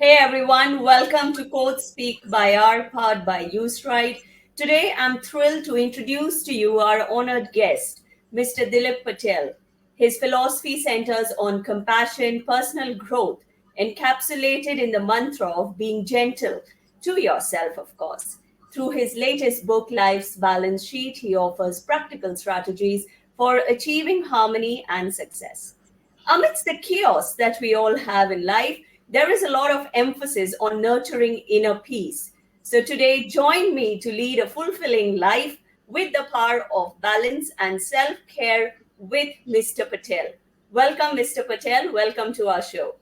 Hey everyone, welcome to Code Speak by R, powered by UseRight. Today I'm thrilled to introduce to you our honored guest, Mr. Dilip Patel. His philosophy centers on compassion, personal growth, encapsulated in the mantra of being gentle to yourself, of course. Through his latest book, Life's Balance Sheet, he offers practical strategies for achieving harmony and success. Amidst the chaos that we all have in life, there is a lot of emphasis on nurturing inner peace. So, today, join me to lead a fulfilling life with the power of balance and self care with Mr. Patel. Welcome, Mr. Patel. Welcome to our show.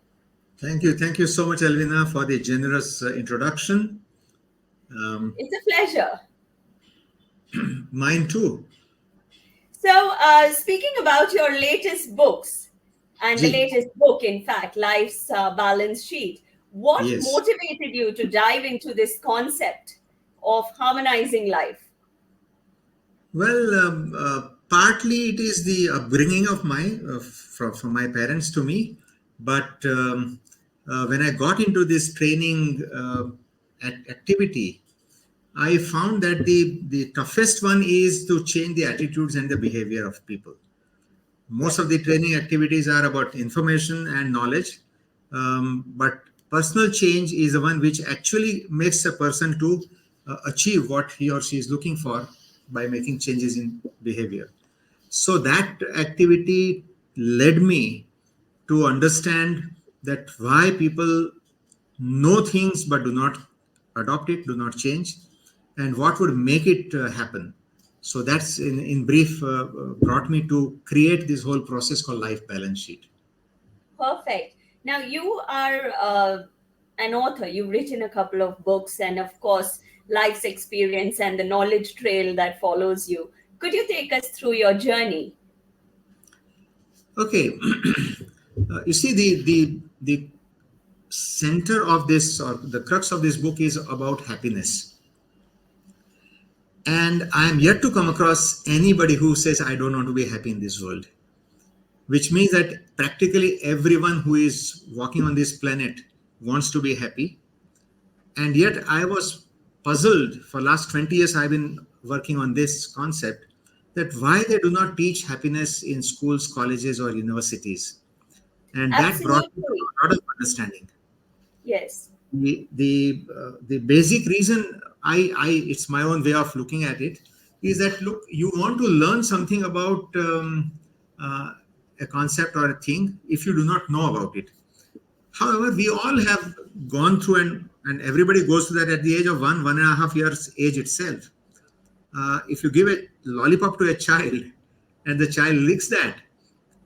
Thank you. Thank you so much, Alvina, for the generous introduction. It's a pleasure. Mine too. So, speaking about your latest books, and the Gee, latest book, in fact, Life's Balance Sheet, what yes. motivated you to dive into this concept of harmonizing life? Well, partly it is the upbringing of from my parents to me, but when I got into this training activity, I found that the toughest one is to change the attitudes and the behavior of people. Most Right. of the training activities are about information and knowledge, but personal change is the one which actually makes a person to achieve what he or she is looking for by making changes in behavior. So that activity led me to understand that why people know things but do not adopt it, do not change, and what would make it happen. So that's in brief brought me to create this whole process called life balance sheet. Perfect. Now, you are an author. You've written a couple of books, and of course, life's experience and the knowledge trail that follows you. Could you take us through your journey? Okay, you see the center of this or the crux of this book is about happiness. And I am yet to come across anybody who says, I don't want to be happy in this world, which means that practically everyone who is walking on this planet wants to be happy. And yet I was puzzled for last 20 years. I've been working on this concept that why they do not teach happiness in schools, colleges, or universities. And that brought me to Absolutely. a lot of understanding. Yes. The basic reason I it's my own way of looking at it is that look, you want to learn something about uh, a concept or a thing if you do not know about it. However, we all have gone through, and everybody goes through that at the age of 1.5 years age itself. If you give a lollipop to a child and the child licks that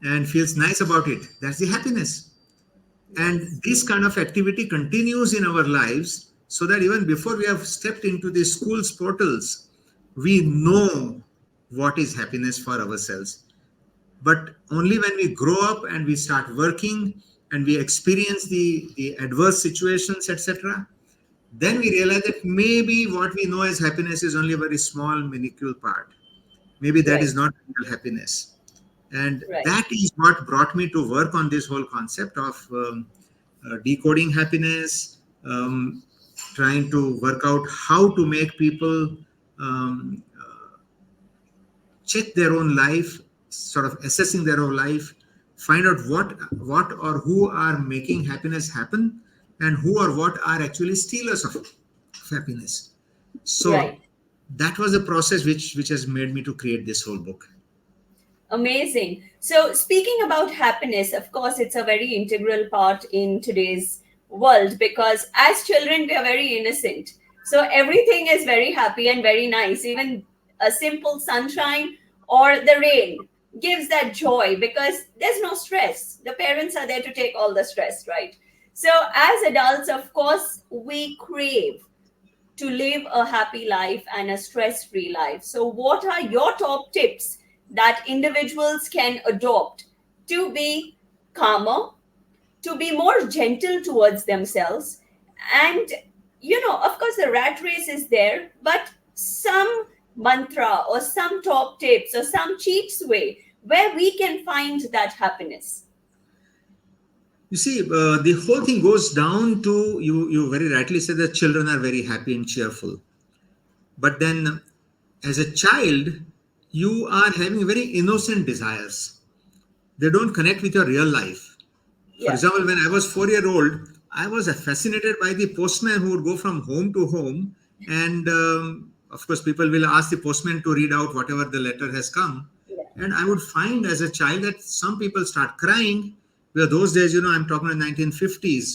and feels nice about it, that's the happiness. And Yes. this kind of activity continues in our lives so that even before we have stepped into the school's portals, we know what is happiness for ourselves. But only when we grow up and we start working and we experience the adverse situations, etc., then we realize that maybe what we know as happiness is only a very small, minuscule part. Maybe that is Right. not real happiness. And Right. that is what brought me to work on this whole concept of decoding happiness, trying to work out how to make people um, check their own life, sort of assessing their own life, find out what or who are making happiness happen, and who or what are actually stealers of happiness. So Right. that was the process which has made me to create this whole book. Amazing. So, speaking about happiness, of course, it's a very integral part in today's world because as children, we are very innocent. So, everything is very happy and very nice. Even a simple sunshine or the rain gives that joy because there's no stress. The parents are there to take all the stress, right? So, as adults, of course, we crave to live a happy life and a stress free life. So, what are your top tips that individuals can adopt to be calmer, to be more gentle towards themselves? And, of course, the rat race is there, but some mantra or some top tips or some cheats way where we can find that happiness. You see, the whole thing goes down to you. You very rightly said that children are very happy and cheerful. But then, as a child, you are having very innocent desires. They don't connect with your real life. For Yeah, example, when I was 4 year old, I was fascinated by the postman who would go from home to home, and of course, people will ask the postman to read out whatever the letter has come. yeah, And I would find as a child that some people start crying. Because those days, I'm talking in 1950s,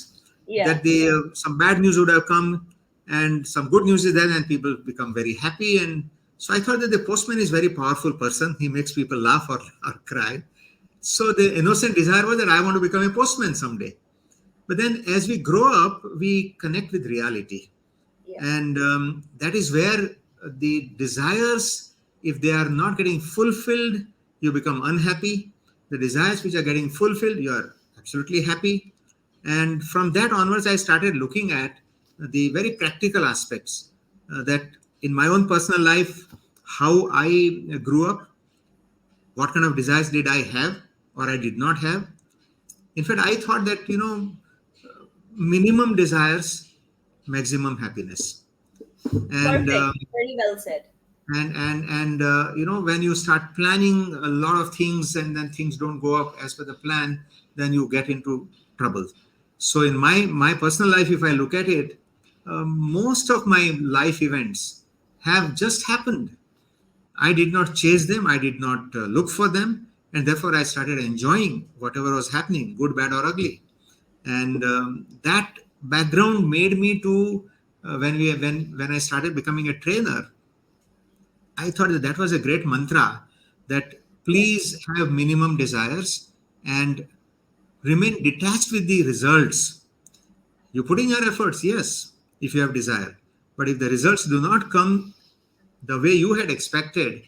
yeah, that some bad news would have come, and some good news is there, and people become very happy. And so I thought that the postman is a very powerful person. He makes people laugh or cry. So the innocent desire was that I want to become a postman someday. But then as we grow up, we connect with reality. yeah. And that is where the desires, if they are not getting fulfilled, you become unhappy. The desires which are getting fulfilled, you are absolutely happy. And from that onwards, I started looking at the very practical aspects that in my own personal life, how I grew up, what kind of desires did I have or I did not have. In fact, I thought that, minimum desires, maximum happiness. And Perfect. Very well said. when you start planning a lot of things and then things don't go up as per the plan, then you get into trouble. So in my personal life, if I look at it, most of my life events have just happened. I did not chase them, I did not look for them, and therefore I started enjoying whatever was happening, good, bad, or ugly. And that background made me to when I started becoming a trainer. I thought that that was a great mantra, that Yeah. please have minimum desires and remain detached with the results. You put in your efforts, yes, if you have desire. But if the results do not come the way you had expected,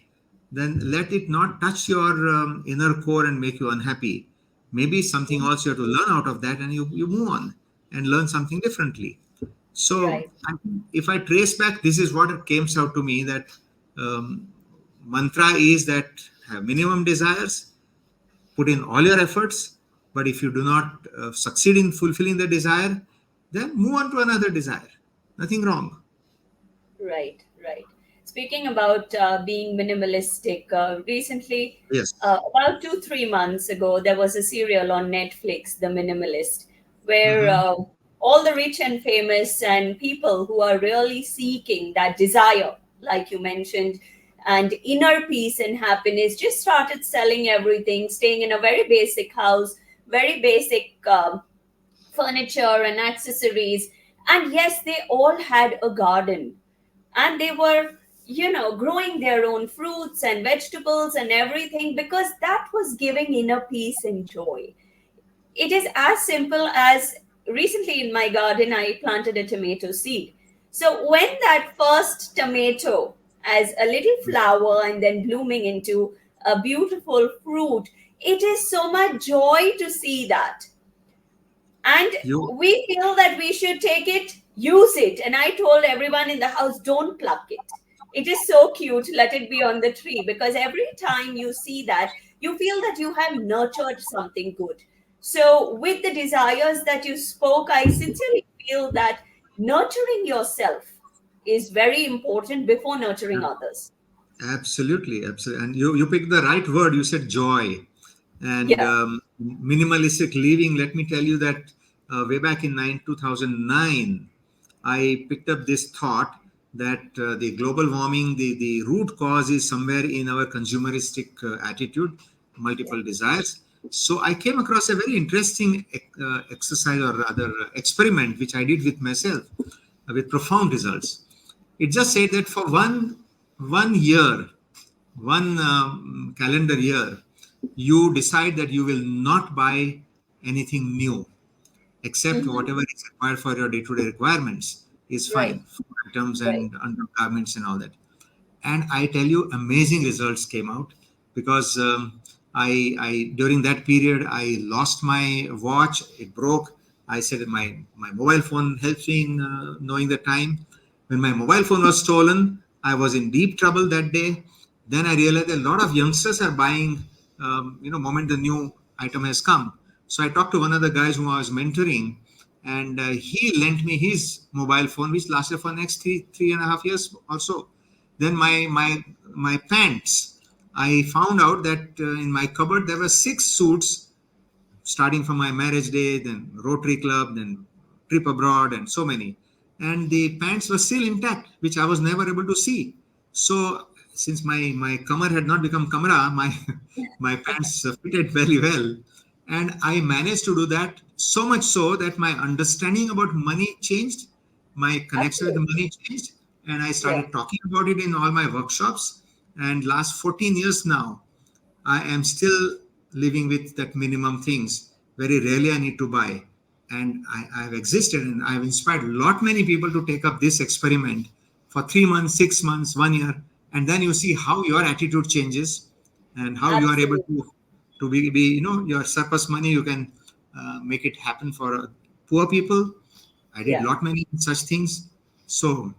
then let it not touch your inner core and make you unhappy. Maybe something Mhm. else you have to learn out of that, and you move on and learn something differently. So Right. if I trace back, this is what it came out to me, that um, mantra is that have minimum desires, put in all your efforts, but if you do not succeed in fulfilling the desire, then move on to another desire. Nothing wrong. Right, right. Speaking about being minimalistic, recently, Yes. about 2, 3 months ago, there was a serial on Netflix, The Minimalist, where Hmm. all the rich and famous and people who are really seeking that desire, like you mentioned, and inner peace and happiness just started selling everything, staying in a very basic house, very basic furniture and accessories. And yes, they all had a garden, and they were, growing their own fruits and vegetables and everything, because that was giving inner peace and joy. It is as simple as, recently in my garden I planted a tomato seed. So when that first tomato, as a little flower and then blooming into a beautiful fruit, it is so much joy to see that. And You we feel that we should take it, use it. And I told everyone in the house, don't pluck it. It is so cute, let it be on the tree, because every time you see that, you feel that you have nurtured something good. So with the desires that you spoke, I sincerely feel that nurturing yourself is very important before nurturing others. absolutely, absolutely, and you picked the right word. You said joy, and Yeah, minimalistic living. Let me tell you that way back in 2009, I picked up this thought that the global warming, the root cause is somewhere in our consumeristic attitude, yeah, multiple desires. So I came across a very interesting exercise, or rather experiment, which I did with myself, with profound results. It just said that for one year, one calendar year, you decide that you will not buy anything new, except hmm, whatever is required for your day-to-day requirements is right, fine, food items right, and undergarments and all that. And I tell you, amazing results came out, because I during that period I lost my watch. It broke. I said my mobile phone helps me in knowing the time. When my mobile phone was stolen, I was in deep trouble that day. Then I realized a lot of youngsters are buying, moment the new item has come. So I talked to one of the guys who I was mentoring, and he lent me his mobile phone, which lasted for next 3.5 years also. Then my pants. I found out that in my cupboard there were 6 suits, starting from my marriage day, then Rotary Club, then trip abroad, and so many. And the pants were still intact, which I was never able to see. So since my kamar had not become kamra, my my pants fitted very well, and I managed to do that so much so that my understanding about money changed, my connection with the Absolutely. money changed, and I Yeah. started talking about it in all my workshops. And last 14 years now, I am still living with that minimum things. Very rarely I need to buy. And I've existed and I've inspired a lot many people to take up this experiment for 3 months, 6 months, 1 year. And then you see how your attitude changes and how you are able Absolutely. to be your surplus money, you can make it happen for poor people. I did Yeah. lot many such things. So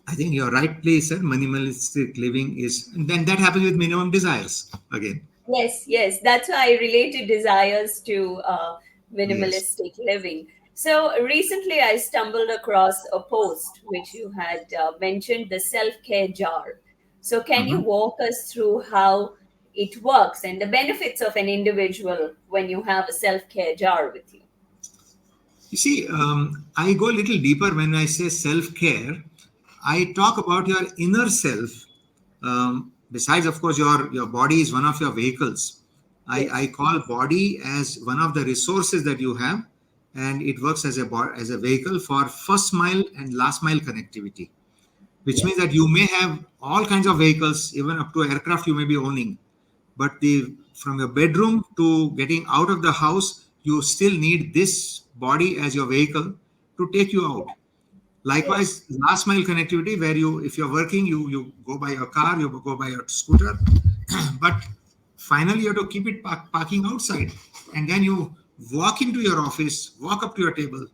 I think you're rightly said minimalistic living is, and then that happens with minimum desires again. Yes, yes. That's why I related desires to Yes. minimalistic living. So recently I stumbled across a post which you had mentioned, the self care jar. So, can you Mhm. walk us through how it works and the benefits of an individual when you have a self care jar with you? You see, I go a little deeper when I say self care. I talk about your inner self. Besides, of course, your body is one of your vehicles. I Yes, call body as one of the resources that you have, and it works as as a vehicle for first mile and last mile connectivity, which yeah, means that you may have all kinds of vehicles, even up to aircraft you may be owning, but the from your bedroom to getting out of the house, you still need this body as your vehicle to take you out. yes, Likewise, last mile connectivity, where you, if you're working, you go by your car, you go by your scooter, but finally you have to keep it parking outside, and then you walk into your office, walk up to your table.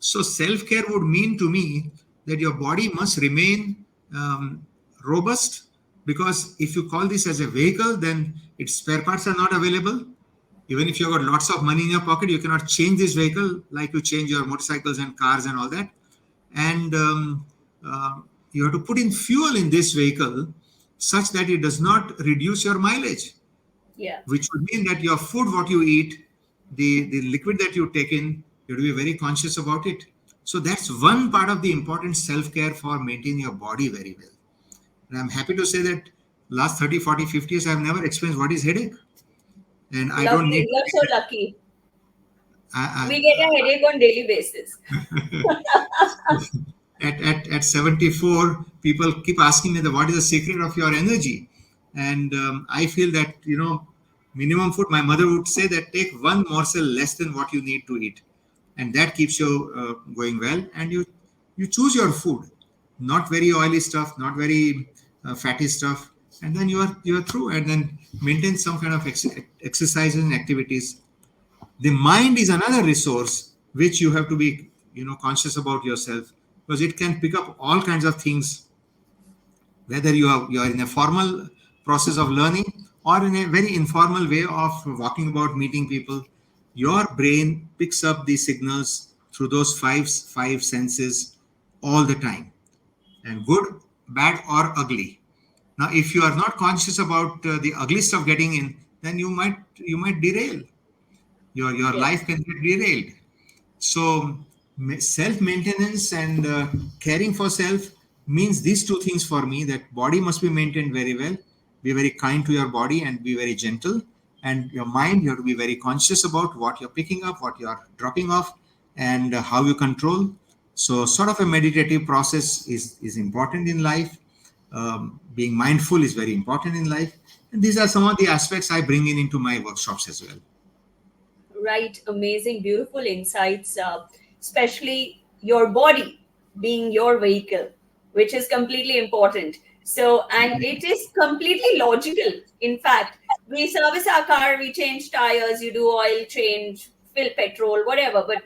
So self care would mean to me that your body must remain robust, because if you call this as a vehicle, then its spare parts are not available. Even if you've got lots of money in your pocket, you cannot change this vehicle like you change your motorcycles and cars and all that. And you have to put in fuel in this vehicle such that it does not reduce your mileage, yeah, which would mean that your food, what you eat, the liquid that you take in, you have to be very conscious about it. So that's one part of the important self-care for maintaining your body very well. And I'm happy to say that last 30, 40, 50 years, I've never experienced what is headache. And I don't lovely. need You're so lucky. I, We get a headache on daily basis. at 74, people keep asking me that what is the secret of your energy. And I feel that minimum food, my mother would say that take one morsel less than what you need to eat, and that keeps you going well. And you choose your food, not very oily stuff, not very fatty stuff, and then you are through. And then maintain some kind of exercises and activities. The mind is another resource which you have to be conscious about yourself, because it can pick up all kinds of things, whether you are in a formal process of learning or in a very informal way of walking about, meeting people. Your brain picks up the signals through those five senses all the time, and good, bad, or ugly. Now if you are not conscious about the ugly stuff getting in, then you might derail. Your Yeah, life can get derailed. So, self maintenance and caring for self means these two things for me: that body must be maintained very well, be very kind to your body, and be very gentle. And your mind, you have to be very conscious about what you're picking up, what you're dropping off, and how you control. So, sort of a meditative process is important in life. Being mindful is very important in life. And these are some of the aspects I bring in into my workshops as well. right. Amazing, beautiful insights, especially your body being your vehicle, which is completely important. So, and it is completely logical. In fact, we service our car, we change tires, you do oil change, fill petrol, whatever, but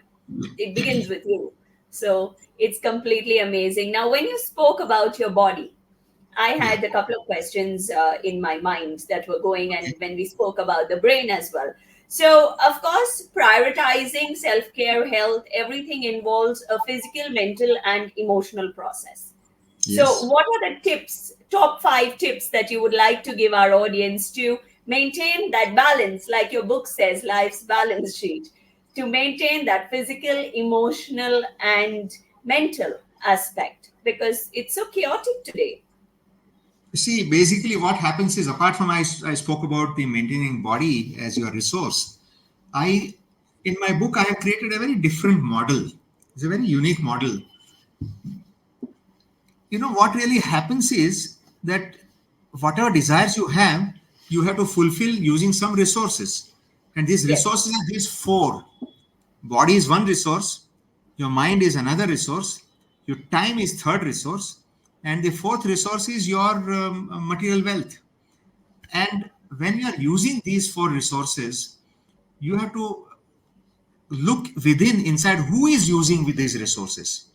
it begins with you. So, it's completely amazing. Now, when you spoke about your body, I Yeah. had a couple of questions in my mind that were going, Okay. and when we spoke about the brain as well. So, of course, prioritizing self care, health, everything involves a physical, mental, and emotional process. So, Yes. what are the tips, top 5 tips that you would like to give our audience to maintain that balance, like your book says, life's balance sheet, to maintain that physical, emotional, and mental aspect? Because it's so chaotic today. See, basically, what happens is, apart from I spoke about the maintaining body as your resource, I in my book I have created a very different model. It's a very unique model. What really happens is that whatever desires you have to fulfill using some resources, and these Yes, resources are these four. Body is one resource, your mind is another resource, your time is third resource, and the fourth resource is your material wealth. And when you are using these four resources, you have to look within inside who is using with these resources.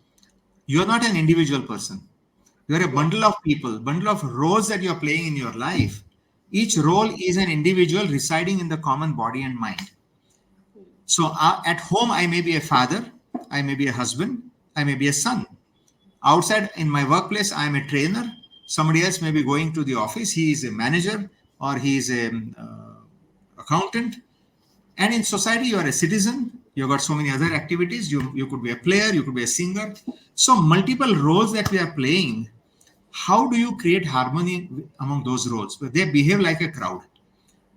You're not an individual person. You're a yes, bundle of people, bundle of roles that you're playing in your life. Each role is an individual residing in the common body and mind. So at home, I may be a father, I may be a husband, I may be a son. Outside in my workplace, I am a trainer. Somebody else may be going to the office. He is a manager or he is a accountant. And in society, you are a citizen. You've got so many other activities. You could be a player, you could be a singer. So multiple roles that we are playing. How do you create harmony among those roles? They behave like a crowd.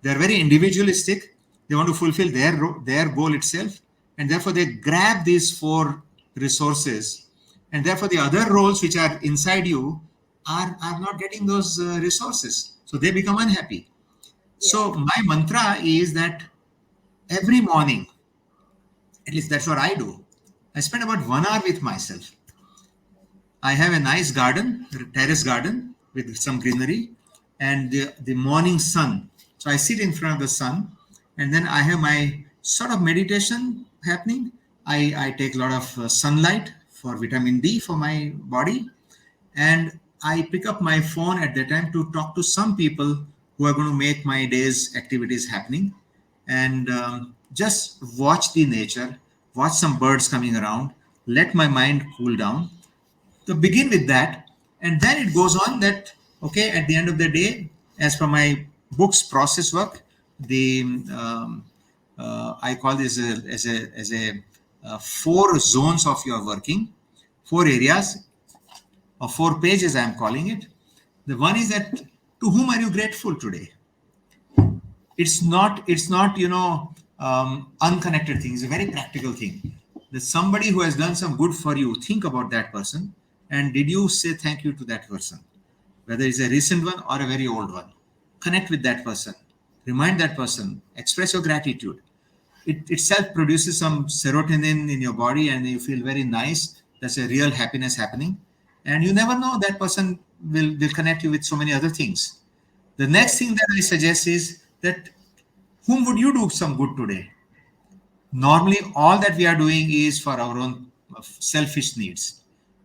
They're very individualistic. They want to fulfill their goal itself, and therefore they grab these four resources, and therefore the other roles which are inside you are not getting those resources, so they become unhappy. yeah, So my mantra is that every morning, at least that's what I do, I spend about 1 hour with myself. I have a nice garden, terrace garden with some greenery and the morning sun. So I sit in front of the sun and then I have my sort of meditation happening. I take a lot of sunlight for vitamin D for my body, and I pick up my phone at that time to talk to some people who are going to make my day's activities happening, and just watch the nature, watch some birds coming around, let my mind cool down. To begin with that, and then it goes on that, okay, at the end of the day, as per my book's process work, the I call this as a four zones of your working, four areas or 4 pages, I am calling it. The one is that, to whom are you grateful today? It's not unconnected thing. It's a very practical thing. That somebody who has done some good for you, think about that person, and did you say thank you to that person, whether it's a recent one or a very old one? Connect with that person, remind that person, express your gratitude. It itself produces some serotonin in your body and you feel very nice. That's a real happiness happening, and you never know, that person will connect you with so many other things. The next yes, thing that I suggest is that, whom would you do some good today? Normally, all that we are doing is for our own selfish needs.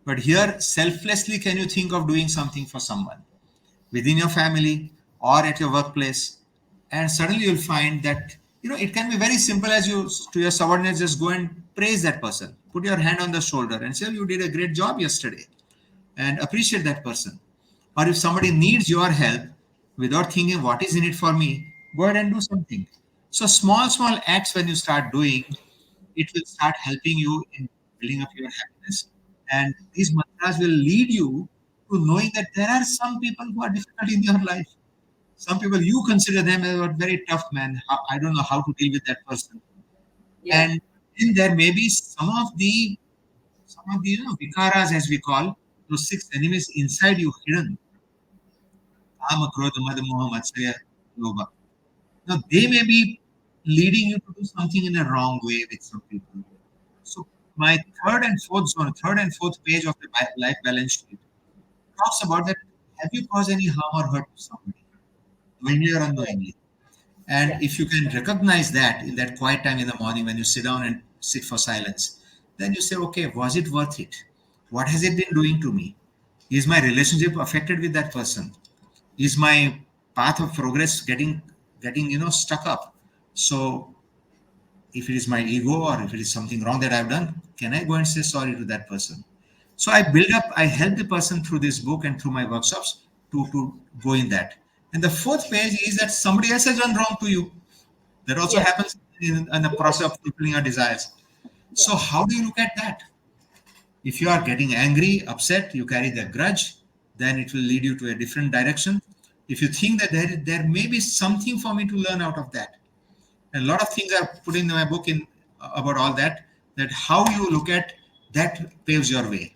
But here, selflessly, can you think of doing something for someone within your family or at your workplace? And suddenly you'll find that, it can be very simple, as you to your subordinates, just go and praise that person. Put your hand on the shoulder and say, you did a great job yesterday, and appreciate that person. Or if somebody needs your help, without thinking what is in it for me, go ahead and do something. So small acts when you start doing, it will start helping you in building up your happiness. And these mantras will lead you to knowing that there are some people who are difficult in your life. Some people you consider them as a very tough man. I don't know how to deal with that person. yeah, And then there may be some of the vikaras, as we call those six enemies inside you, hidden. Kama, Krodha, Mada, Moha, Matsaya, Lobha. Now they may be leading you to do something in a wrong way with some people. So my third and fourth page of the life balance sheet talks about that. Have you caused any harm or hurt to somebody, knowingly or yeah, unknowingly? And yeah, if you can recognize that in that quiet time in the morning when you sit down and sit for silence, then you say, okay, was it worth it? What has it been doing to me? Is my relationship affected with that person? Is my path of progress getting stuck up? So if it is my ego or if it is something wrong that I've done, can I go and say sorry to that person? So I help the person through this book and through my workshops to go in that. And the fourth page is that somebody else has done wrong to you. That also Yeah. happens in the process of fulfilling our desires. Yeah. So how do you look at that? If you are getting angry, upset, you carry the grudge, then it will lead you to a different direction. If you think that there may be something for me to learn out of that, and a lot of things are put in my book in about all that, that how you look at that paves your way.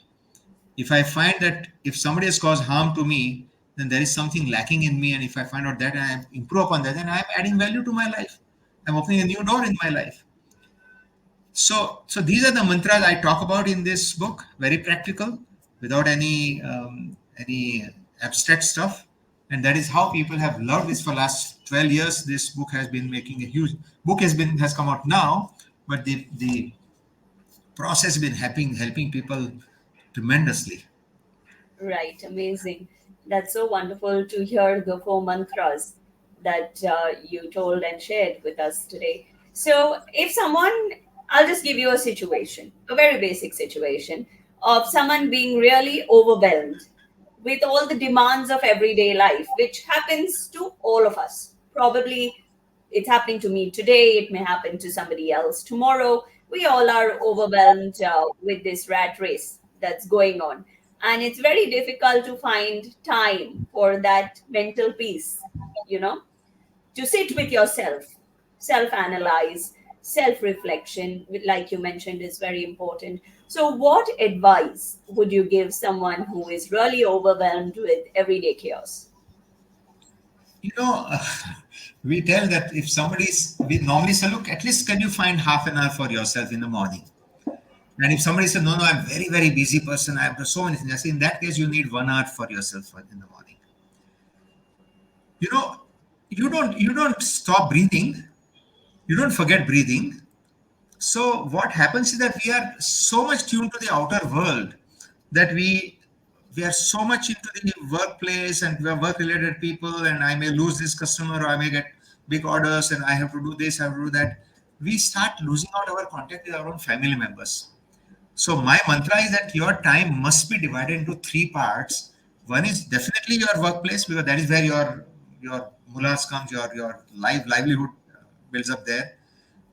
If I find that if somebody has caused harm to me, then there is something lacking in me, and if I find out that and I improve upon that, then I am adding value to my life. I'm opening a new door in my life. So these are the mantras I talk about in this book, very practical, without any abstract stuff, and that is how people have loved this for last 12 years. This book has been making a huge book has come out now, but the process has been helping people tremendously. Right, amazing. That's so wonderful to hear the four mantras that you told and shared with us today. So, if someone, I'll just give you a situation, a very basic situation of someone being really overwhelmed with all the demands of everyday life, which happens to all of us. Probably it's happening to me today, it may happen to somebody else tomorrow. We all are overwhelmed with this rat race that's going on. And it's very difficult to find time for that mental peace, you know, to sit with yourself, self analyze, self reflection, like you mentioned, is very important. So, what advice would you give someone who is really overwhelmed with everyday chaos? You know, we tell that if we normally say, look, at least can you find half an hour for yourself in the morning? And if somebody says, no, no, I'm very, very busy person, I have so many things, I say, in that case, you need 1 hour for yourself in the morning. You know, you don't stop breathing, you don't forget breathing. So what happens is that we are so much tuned to the outer world that we are so much into the workplace and we are work related people, and I may lose this customer or I may get big orders and I have to do this, I have to do that. We start losing out our contact with our own family members. So my mantra is that your time must be divided into three parts. One is definitely your workplace, because that is where your mullahs comes, your livelihood builds up there.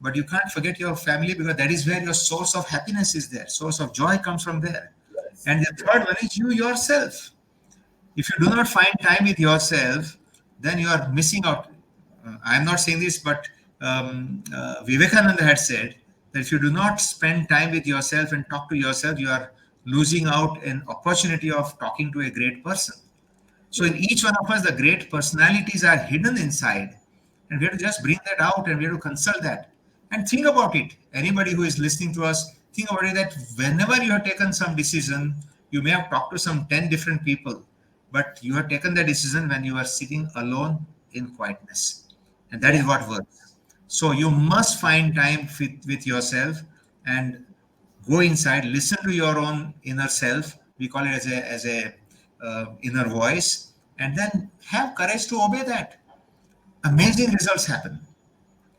But you can't forget your family, because that is where your source of happiness is there. Source of joy comes from there. Yes. And the third one is you yourself. If you do not find time with yourself, then you are missing out. I'm not saying this, but Vivekananda had said that if you do not spend time with yourself and talk to yourself, you are losing out an opportunity of talking to a great person. So in each one of us, the great personalities are hidden inside, and we have to just bring that out and we have to consult that. And think about it. Anybody who is listening to us, think about it that whenever you have taken some decision, you may have talked to some 10 different people, but you have taken the decision when you are sitting alone in quietness. And that is Yeah. what works. So you must find time with yourself and go inside, listen to your own inner self. We call it as a inner voice, and then have courage to obey that. Amazing results happen.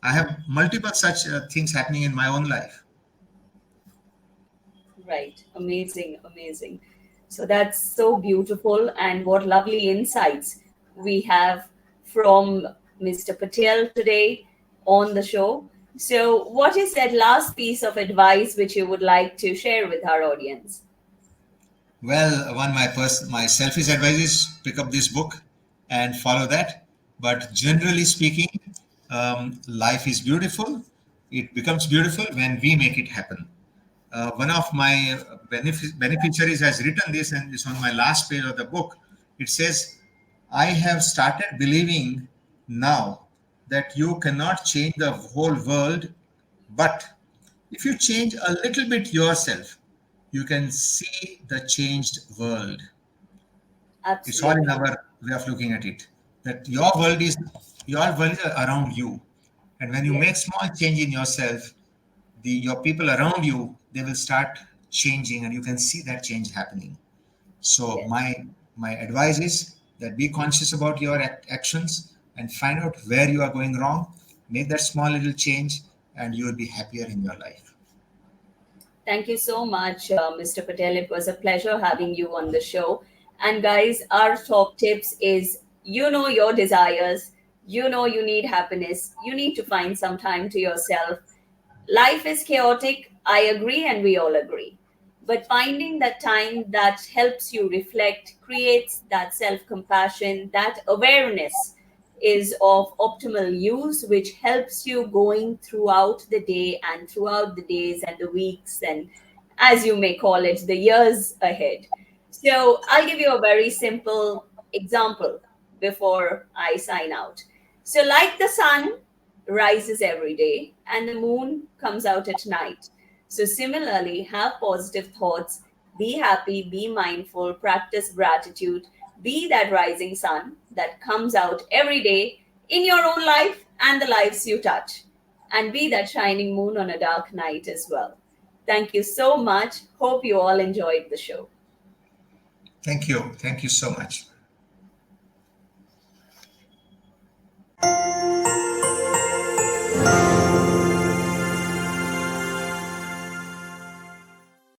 I have multiple such things happening in my own life. Right. Amazing. Amazing. So that's so beautiful. And what lovely insights we have from Mr. Patel today on the show. So, what is that last piece of advice which you would like to share with our audience? Well, one my selfish advice is pick up this book and follow that. But generally speaking, life is beautiful. It becomes beautiful when we make it happen. One of my beneficiaries has written this, and it's on my last page of the book. It says, I have started believing now that you cannot change the whole world, but if you change a little bit yourself, you can see the changed world. It's all in Absolutely. our way of looking at it. That your world is around you, and when you make Yes. small change in yourself, your people around you, they will start changing, and you can see that change happening. So Yes. my advice is that be conscious about your actions and find out where you are going wrong. Make that small little change, and you will be happier in your life. Thank you so much, Mr. Patel. It was a pleasure having you on the show. And guys, our top tips is you know your desires, you know you need happiness, you need to find some time to yourself. Life is chaotic, I agree, and we all agree. But finding that time that helps you reflect, creates that self compassion, that awareness is of optimal use, which helps you going throughout the day and throughout the days and the weeks, and as you may call it, the years ahead. So I'll give you a very simple example before I sign out. So, like the sun rises every day and the moon comes out at night. So, similarly, have positive thoughts, be happy, be mindful, practice gratitude, be that rising sun that comes out every day in your own life and the lives you touch, and be that shining moon on a dark night as well. Thank you so much. Hope you all enjoyed the show. Thank you. Thank you so much.